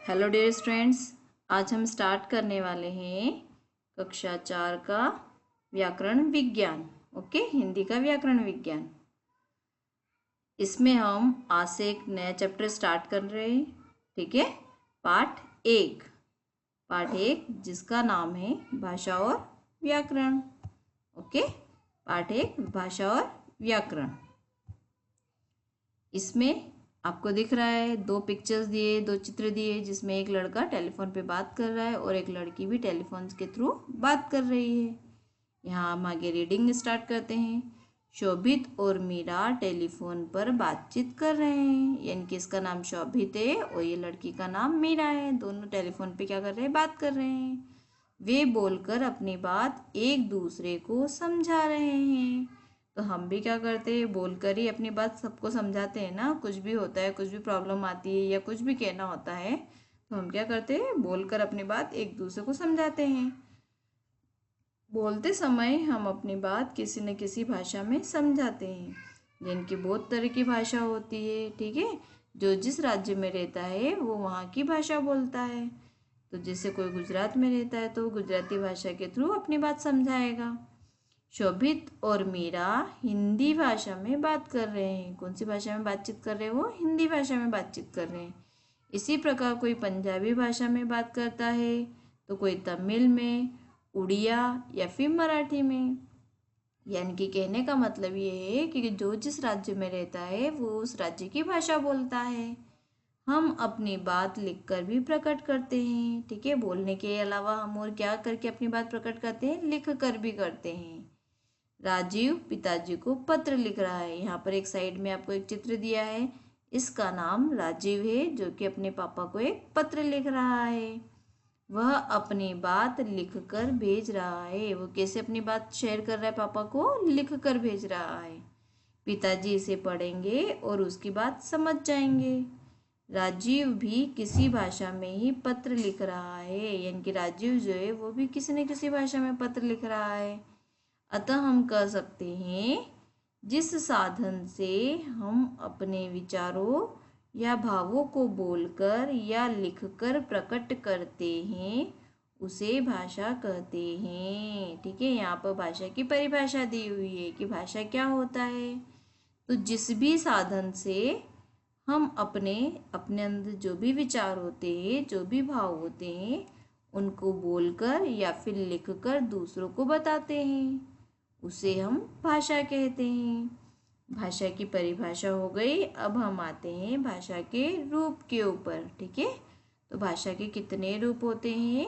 Hello dear students, आज हम start करने वाले हैं कक्षा 4 का व्याकरण विज्ञान। ओके, हिंदी का व्याकरण विज्ञान। इसमें हम आज से एक नया चैप्टर स्टार्ट कर रहे हैं। ठीक है, पार्ट एक जिसका नाम है भाषा और व्याकरण। ओके, पार्ट 1 भाषा और व्याकरण। इसमें आपको दिख रहा है दो पिक्चर्स दिए, दो चित्र दिए, जिसमें एक लड़का टेलीफोन पे बात कर रहा है और एक लड़की भी टेलीफोन के थ्रू बात कर रही है। यहाँ हम आगे रीडिंग स्टार्ट करते हैं। शोभित और मीरा टेलीफोन पर बातचीत कर रहे हैं, यानी कि इसका नाम शोभित है और ये लड़की का नाम मीरा है। दोनों टेलीफोन पे क्या कर रहे हैं? बात कर रहे हैं। वे बोलकर अपनी बात एक दूसरे को समझा रहे हैं। तो हम भी क्या करते हैं? बोलकर ही अपनी बात सबको समझाते हैं ना। कुछ भी होता है, कुछ भी प्रॉब्लम आती है या कुछ भी कहना होता है, तो हम क्या करते हैं? बोलकर अपनी बात एक दूसरे को समझाते हैं। बोलते समय हम अपनी बात किसी न किसी भाषा में समझाते हैं, जिनकी बहुत तरह की भाषा होती है। ठीक है, जो जिस राज्य में रहता है वो वहाँ की भाषा बोलता है। तो जैसे कोई गुजरात में रहता है तो वो गुजराती भाषा के थ्रू अपनी बात समझाएगा। शोभित और मीरा हिंदी भाषा में बात कर रहे हैं। कौन सी भाषा में बातचीत कर रहे हैं? वो हिंदी भाषा में बातचीत कर रहे हैं। इसी प्रकार कोई पंजाबी भाषा में बात करता है, तो कोई तमिल में, उड़िया या फिर मराठी में। यानी कि कहने का मतलब ये है कि जो जिस राज्य में रहता है वो उस राज्य की भाषा बोलता है। हम अपनी बात लिखकर भी प्रकट करते हैं। ठीक है, बोलने के अलावा हम और क्या करके अपनी बात प्रकट करते हैं? लिख कर भी करते हैं। राजीव पिताजी को पत्र लिख रहा है। यहाँ पर एक साइड में आपको एक चित्र दिया है, इसका नाम राजीव है, जो कि अपने पापा को एक पत्र लिख रहा है। वह अपनी बात लिखकर भेज रहा है। वो कैसे अपनी बात शेयर कर रहा है? पापा को लिख कर भेज रहा है। पिताजी इसे पढ़ेंगे और उसकी बात समझ जाएंगे। राजीव भी किसी भाषा में ही पत्र लिख रहा है, यानी कि राजीव जो है वो भी किसी न किसी भाषा में पत्र लिख रहा है। अतः हम कह सकते हैं, जिस साधन से हम अपने विचारों या भावों को बोलकर या लिखकर प्रकट करते हैं उसे भाषा कहते हैं। ठीक है, यहाँ पर भाषा की परिभाषा दी हुई है कि भाषा क्या होता है। तो जिस भी साधन से हम अपने अपने अंदर जो भी विचार होते हैं, जो भी भाव होते हैं, उनको बोलकर या फिर लिखकर दूसरों को बताते हैं, उसे हम भाषा कहते हैं। भाषा की परिभाषा हो गई। अब हम आते हैं भाषा के रूप के ऊपर। ठीक है, तो भाषा के कितने रूप होते हैं?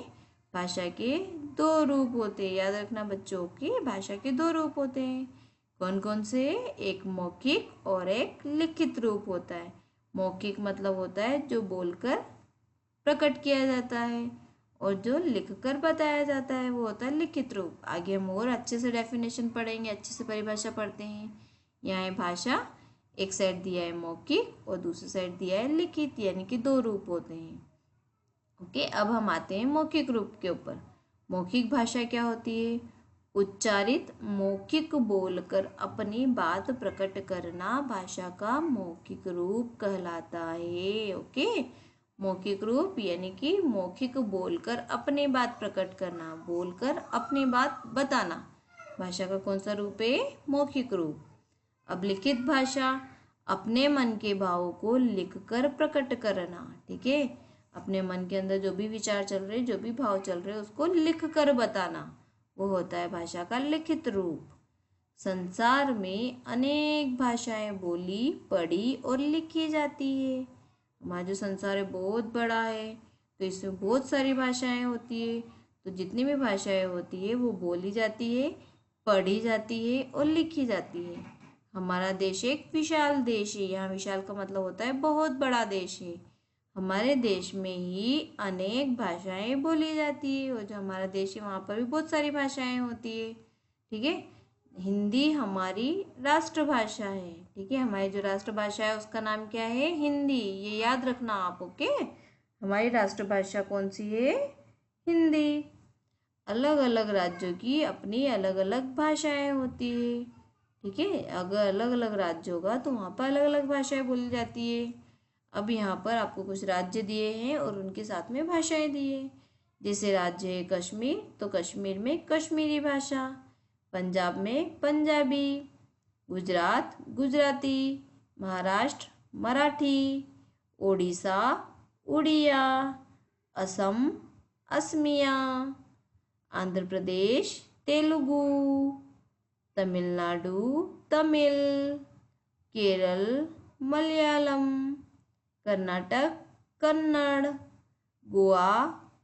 भाषा के 2 रूप होते हैं। याद रखना बच्चों की भाषा के 2 रूप होते हैं। कौन कौन से? एक मौखिक और एक लिखित रूप होता है। मौखिक मतलब होता है जो बोलकर प्रकट किया जाता है, और जो लिखकर बताया जाता है वो होता है लिखित रूप। आगे हम और अच्छे से डेफिनेशन पढ़ेंगे, अच्छे से परिभाषा पढ़ते हैं। यहाँ है भाषा, एक साइड दिया है मौखिक और दूसरी साइड दिया है लिखित, यानी कि 2 रूप होते हैं। ओके, अब हम आते हैं मौखिक रूप के ऊपर। मौखिक भाषा क्या होती है? उच्चारित मौखिक बोलकर अपनी बात प्रकट करना भाषा का मौखिक रूप कहलाता है। ओके, मौखिक रूप यानी कि मौखिक बोलकर अपनी बात प्रकट करना, बोलकर अपनी बात बताना, भाषा का कौन सा रूप है? मौखिक रूप। अब लिखित भाषा, अपने मन के भावों को लिखकर प्रकट करना। ठीक है, अपने मन के अंदर जो भी विचार चल रहे, जो भी भाव चल रहे, उसको लिख कर बताना, वो होता है भाषा का लिखित रूप। संसार में अनेक भाषाएं बोली, पढ़ी और लिखी जाती है। हमारा जो संसार है बहुत बड़ा है, तो इसमें बहुत सारी भाषाएं होती है। तो जितनी भी भाषाएं होती है वो बोली जाती है, पढ़ी जाती है और लिखी जाती है। हमारा देश एक विशाल देश है। यहाँ विशाल का मतलब होता है बहुत बड़ा देश है। हमारे देश में ही अनेक भाषाएं बोली जाती है, और जो हमारा देश है वहाँ पर भी बहुत सारी भाषाएं होती है। ठीक है, हिंदी हमारी राष्ट्रभाषा है। ठीक है, हमारी जो राष्ट्रभाषा है उसका नाम क्या है? हिंदी। ये याद रखना आप। ओके, हमारी राष्ट्रभाषा कौन सी है? हिंदी। अलग अलग राज्यों की अपनी अलग अलग भाषाएं होती है। ठीक है, अगर अलग अलग राज्य होगा तो वहाँ पर अलग अलग भाषाएं बोली जाती है। अब यहाँ पर आपको कुछ राज्य दिए हैं और उनके साथ में भाषाएं दी है। जैसे राज्य है कश्मीर, तो कश्मीर में कश्मीरी भाषा, पंजाब में पंजाबी, गुजरात गुजराती, महाराष्ट्र मराठी, ओडिशा उड़िया, असम असमिया, आंध्र प्रदेश तेलुगु, तमिलनाडु तमिल, केरल मलयालम, कर्नाटक कन्नड़, गोवा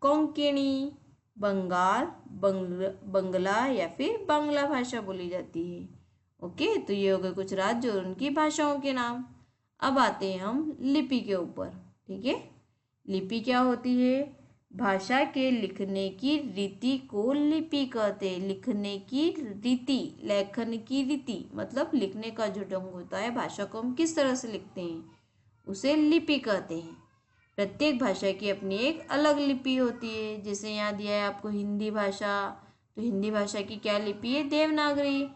कोंकणी, बंगाल बंगला या फिर बांग्ला भाषा बोली जाती है। ओके, तो ये हो गए कुछ राज्य और उनकी भाषाओं के नाम। अब आते हैं हम लिपि के ऊपर। ठीक है, लिपि क्या होती है? भाषा के लिखने की रीति को लिपि कहते हैं। लिखने की रीति, लेखन की रीति मतलब लिखने का जो ढंग होता है, भाषा को हम किस तरह से लिखते हैं, उसे लिपि कहते हैं। प्रत्येक भाषा की अपनी एक अलग लिपि होती है। जैसे यहाँ दिया है आपको हिंदी भाषा, तो हिंदी भाषा की क्या लिपि है? देवनागरी।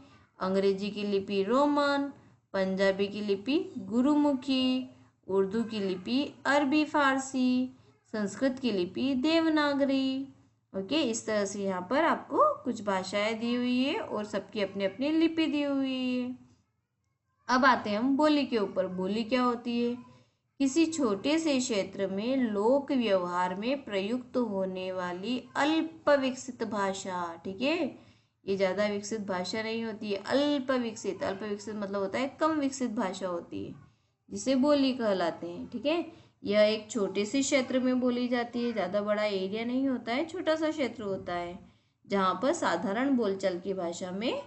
अंग्रेजी की लिपि रोमन, पंजाबी की लिपि गुरुमुखी, उर्दू की लिपि अरबी फारसी, संस्कृत की लिपि देवनागरी। ओके, इस तरह से यहाँ पर आपको कुछ भाषाएं दी हुई है और सबकी अपनी अपनी लिपि दी हुई है। अब आते हैं हम बोली के ऊपर। बोली क्या होती है? किसी छोटे से क्षेत्र में लोक व्यवहार में प्रयुक्त होने वाली अल्प विकसित भाषा। ठीक है, ये ज़्यादा विकसित भाषा नहीं होती है, अल्प विकसित। अल्प विकसित मतलब होता है कम विकसित भाषा होती है, जिसे बोली कहलाते हैं। ठीक है, यह एक छोटे से क्षेत्र में बोली जाती है, ज़्यादा बड़ा एरिया नहीं होता है, छोटा सा क्षेत्र होता है जहाँ पर साधारण बोलचाल की भाषा में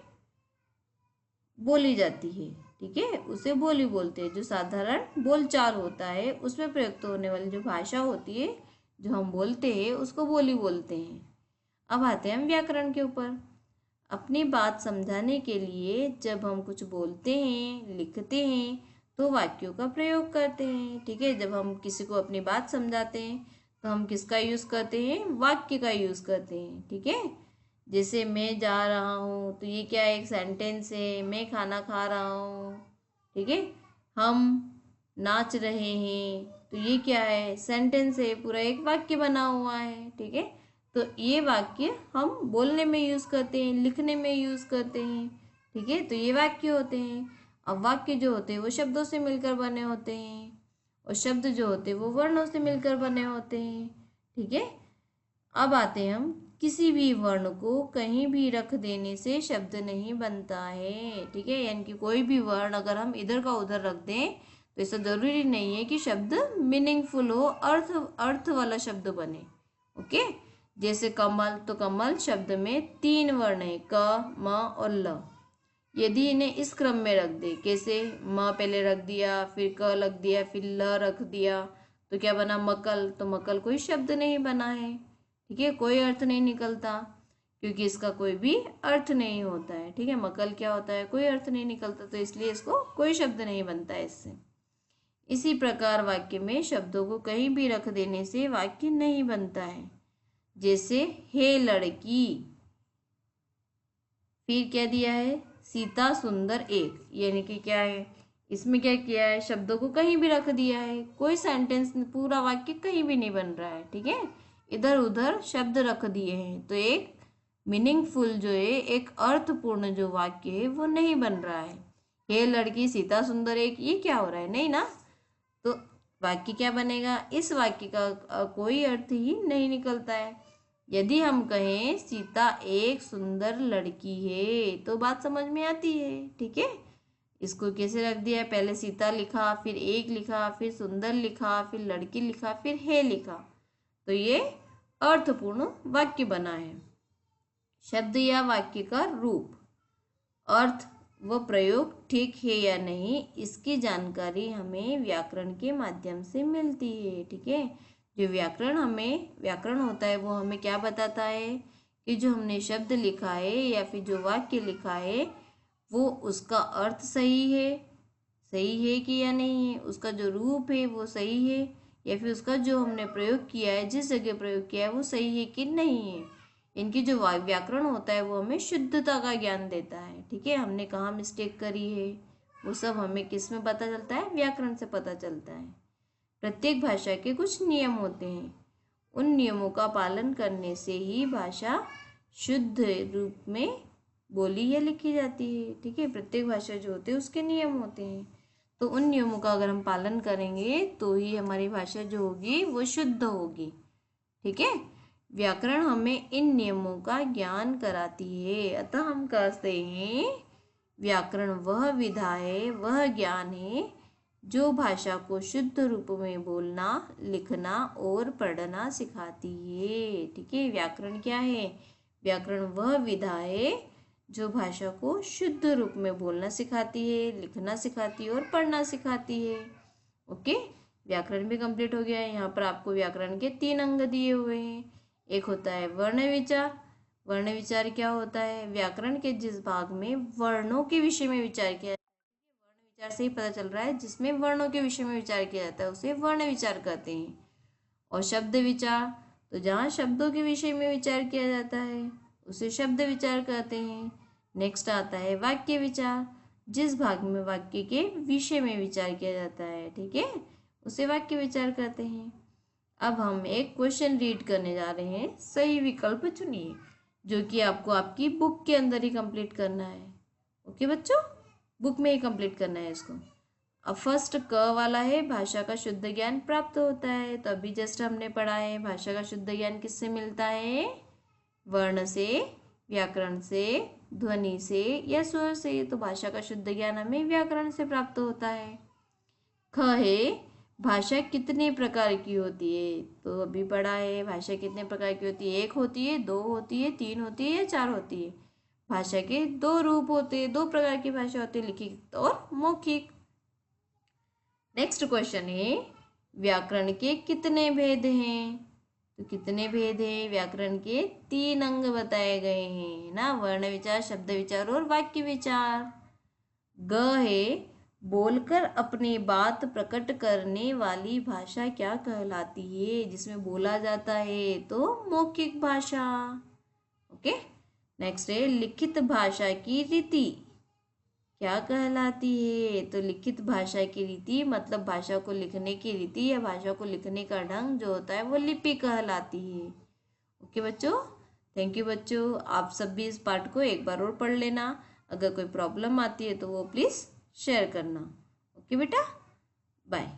बोली जाती है। ठीक है, उसे बोली बोलते हैं। जो साधारण बोलचाल होता है उसमें प्रयुक्त होने वाली जो भाषा होती है, जो हम बोलते हैं, उसको बोली बोलते हैं। अब आते हैं हम व्याकरण के ऊपर। अपनी बात समझाने के लिए जब हम कुछ बोलते हैं, लिखते हैं, तो वाक्यों का प्रयोग करते हैं। ठीक है, जब हम किसी को अपनी बात समझाते हैं तो हम किसका यूज़ करते हैं? वाक्य का यूज़ करते हैं। ठीक है, जैसे मैं जा रहा हूँ, तो ये क्या है? एक सेंटेंस है। मैं खाना खा रहा हूँ। ठीक है, हम नाच रहे हैं, तो ये क्या है? सेंटेंस है, पूरा एक वाक्य बना हुआ है। ठीक है, तो ये वाक्य हम बोलने में यूज़ करते हैं, लिखने में यूज़ करते हैं। ठीक है, तो ये वाक्य होते हैं। अब वाक्य जो होते हैं वो शब्दों से मिलकर बने होते हैं, और शब्द जो होते हैं वो वर्णों से मिलकर बने होते हैं। ठीक है, अब आते हैं हम किसी भी वर्ण को कहीं भी रख देने से शब्द नहीं बनता है। ठीक है, यानी कि कोई भी वर्ण अगर हम इधर का उधर रख दें तो ऐसा जरूरी नहीं है कि शब्द मीनिंगफुल हो, अर्थ वाला शब्द बने। ओके, जैसे कमल, तो कमल शब्द में 3 वर्ण है, क म और ल। यदि इन्हें इस क्रम में रख दे, कैसे? म पहले रख दिया, फिर क रख दिया, फिर ल रख दिया, तो क्या बना? मकल। तो मकल कोई शब्द नहीं बना है। ठीक है, कोई अर्थ नहीं निकलता, क्योंकि इसका कोई भी अर्थ नहीं होता है। ठीक है, मकल क्या होता है? कोई अर्थ नहीं निकलता, तो इसलिए इसको कोई शब्द नहीं बनता है इससे। इसी प्रकार वाक्य में शब्दों को कहीं भी रख देने से वाक्य नहीं बनता है। जैसे हे लड़की, फिर क्या दिया है? सीता सुंदर एक, यानी कि क्या है? इसमें क्या किया है? शब्दों को कहीं भी रख दिया है, कोई सेंटेंस, पूरा वाक्य कहीं भी नहीं बन रहा है। ठीक है, इधर उधर शब्द रख दिए हैं, तो एक मीनिंगफुल जो है, एक अर्थपूर्ण जो वाक्य है वो नहीं बन रहा है। हे लड़की सीता सुंदर एक, ये क्या हो रहा है? नहीं ना, तो वाक्य क्या बनेगा? इस वाक्य का कोई अर्थ ही नहीं निकलता है। यदि हम कहें सीता एक सुंदर लड़की है, तो बात समझ में आती है। ठीक है, इसको कैसे रख दिया है? पहले सीता लिखा, फिर एक लिखा, फिर सुंदर लिखा, फिर लड़की लिखा, फिर है लिखा, तो ये अर्थपूर्ण वाक्य बना है। शब्द या वाक्य का रूप, अर्थ व प्रयोग ठीक है या नहीं, इसकी जानकारी हमें व्याकरण के माध्यम से मिलती है। ठीक है, जो व्याकरण होता है वो हमें क्या बताता है कि जो हमने शब्द लिखा है या फिर जो वाक्य लिखा है वो उसका अर्थ सही है कि या नहीं है, उसका जो रूप है वो सही है, या फिर उसका जो हमने प्रयोग किया है, जिस जगह प्रयोग किया है वो सही है कि नहीं है। इनकी जो व्याकरण होता है वो हमें शुद्धता का ज्ञान देता है। ठीक है, हमने कहाँ मिस्टेक करी है वो सब हमें किस में पता चलता है? व्याकरण से पता चलता है। प्रत्येक भाषा के कुछ नियम होते हैं, उन नियमों का पालन करने से ही भाषा शुद्ध रूप में बोली या लिखी जाती है। ठीक है, प्रत्येक भाषा जो होती है उसके नियम होते हैं, तो उन नियमों का अगर हम पालन करेंगे तो ही हमारी भाषा जो होगी वो शुद्ध होगी। ठीक है, व्याकरण हमें इन नियमों का ज्ञान कराती है। अतः हम कहते हैं व्याकरण वह विधा है, वह ज्ञान है जो भाषा को शुद्ध रूप में बोलना, लिखना और पढ़ना सिखाती है। ठीक है, व्याकरण क्या है? व्याकरण वह विधा है जो भाषा को शुद्ध रूप में बोलना सिखाती है, लिखना सिखाती है और पढ़ना सिखाती है। ओके, व्याकरण भी कंप्लीट हो गया है। यहाँ पर आपको व्याकरण के 3 अंग दिए हुए हैं। एक होता है वर्ण विचार। वर्ण विचार क्या होता है? व्याकरण के जिस भाग में वर्णों के विषय में विचार किया, वर्ण विचार से ही पता चल रहा है, जिसमें वर्णों के विषय में विचार किया जाता है उसे वर्ण विचार कहते हैं। और शब्द विचार, तो जहाँ शब्दों के विषय में विचार किया जाता है उसे शब्द विचार कहते हैं। नेक्स्ट आता है वाक्य विचार, जिस भाग में वाक्य के विषय में विचार किया जाता है, ठीक है, उसे वाक्य विचार कहते हैं। अब हम एक क्वेश्चन रीड करने जा रहे हैं, सही विकल्प चुनिए, जो कि आपको आपकी बुक के अंदर ही कंप्लीट करना है। ओके बच्चों, बुक में ही कंप्लीट करना है इसको। अब फर्स्ट क वाला है, भाषा का शुद्ध ज्ञान प्राप्त होता है। तो अभी जस्ट हमने पढ़ा है भाषा का शुद्ध ज्ञान किससे मिलता है? वर्ण से, व्याकरण से, ध्वनि से या स्वर से। तो भाषा का शुद्ध ज्ञान हमें व्याकरण से प्राप्त होता है। ख है भाषा कितने प्रकार की होती है? तो अभी पढ़ा है भाषा कितने प्रकार की होती है। 1 होती है, 2 होती है, 3 होती है या 4 होती है। भाषा के 2 रूप होते हैं, 2 प्रकार की भाषा होती है, लिखित और मौखिक। नेक्स्ट क्वेश्चन है व्याकरण के कितने भेद हैं? तो कितने भेद हैं? व्याकरण के 3 अंग बताए गए हैं ना, वर्ण विचार, शब्द विचार और वाक्य विचार। ग है बोलकर अपनी बात प्रकट करने वाली भाषा क्या कहलाती है? जिसमें बोला जाता है तो मौखिक भाषा। ओके, नेक्स्ट है लिखित भाषा की रीति क्या कहलाती है? तो लिखित भाषा की रीति मतलब भाषा को लिखने की रीति या भाषा को लिखने का ढंग जो होता है वो लिपि कहलाती है। ओके बच्चों, थैंक यू बच्चों। आप सब भी इस पार्ट को एक बार और पढ़ लेना। अगर कोई प्रॉब्लम आती है तो वो प्लीज़ शेयर करना। ओके बेटा, बाय।